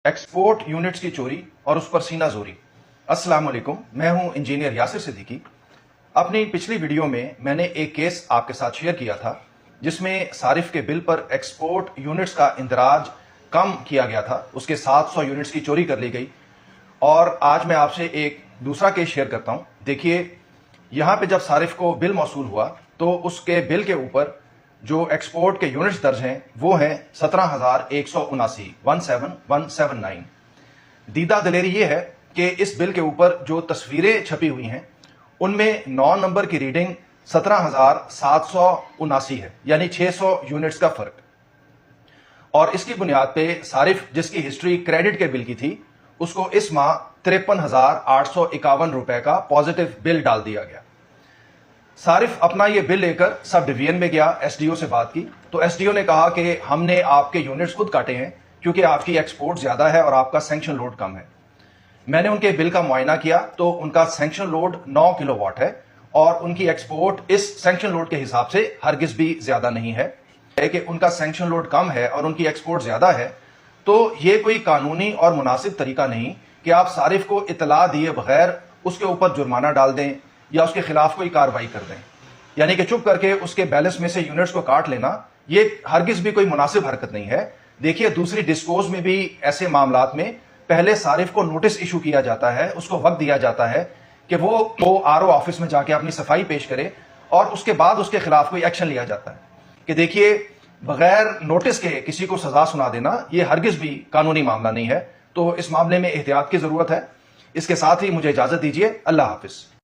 Export units کی چوری اور اس پر سینہ زوری۔ السلام علیکم، میں ہوں انجینئر یاسر صدیقی۔ اپنی پچھلی ویڈیو میں نے ایک کیس آپ کے ساتھ شیئر کیا تھا جس میں صارف کے بل پر ایکسپورٹ یونٹس کا اندراج کم کیا گیا تھا، اس کے 700 یونٹس کی چوری کر لی گئی۔ اور آج میں آپ سے ایک دوسرا کیس شیئر کرتا ہوں۔ دیکھیے، یہاں پہ جب صارف کو بل موصول ہوا تو اس کے بل کے اوپر جو ایکسپورٹ کے یونٹس درج ہیں وہ ہیں 17,179 17179۔ دیدہ دلیری یہ ہے کہ اس بل کے اوپر جو تصویریں چھپی ہوئی ہیں ان میں 9 نمبر کی ریڈنگ 17,779 ہے، یعنی 600 یونٹس کا فرق۔ اور اس کی بنیاد پہ صارف جس کی ہسٹری کریڈٹ کے بل کی تھی اس کو اس ماہ 53,851 روپے کا پازیٹو بل ڈال دیا گیا۔ صارف اپنا یہ بل لے کر سب ڈویژن میں گیا، ایس ڈی او سے بات کی تو ایس ڈی او نے کہا کہ ہم نے آپ کے یونٹس خود کاٹے ہیں کیونکہ آپ کی ایکسپورٹ زیادہ ہے اور آپ کا سینکشن لوڈ کم ہے۔ میں نے ان کے بل کا معائنہ کیا تو ان کا سینکشن لوڈ 9 کلو واٹ ہے اور ان کی ایکسپورٹ اس سینکشن لوڈ کے حساب سے ہرگز بھی زیادہ نہیں ہے کہ ان کا سینکشن لوڈ کم ہے اور ان کی ایکسپورٹ زیادہ ہے تو یہ کوئی قانونی اور مناسب طریقہ نہیں کہ آپ صارف کو اطلاع دیے بغیر اس کے اوپر جرمانہ ڈال دیں یا اس کے خلاف کوئی کارروائی کر دیں، یعنی کہ چپ کر کے اس کے بیلنس میں سے یونٹس کو کاٹ لینا یہ ہرگز بھی کوئی مناسب حرکت نہیں ہے۔ دیکھیے، دوسری ڈسکوز میں بھی ایسے معاملات میں پہلے صارف کو نوٹس ایشو کیا جاتا ہے، اس کو وقت دیا جاتا ہے کہ وہ آر او آفس میں جا کے اپنی صفائی پیش کرے اور اس کے بعد اس کے خلاف کوئی ایکشن لیا جاتا ہے کہ دیکھیے بغیر نوٹس کے کسی کو سزا سنا دینا یہ ہرگز بھی قانونی معاملہ نہیں ہے۔ تو اس معاملے میں احتیاط کی ضرورت ہے۔ اس کے ساتھ ہی مجھے اجازت دیجیے، اللہ حافظ۔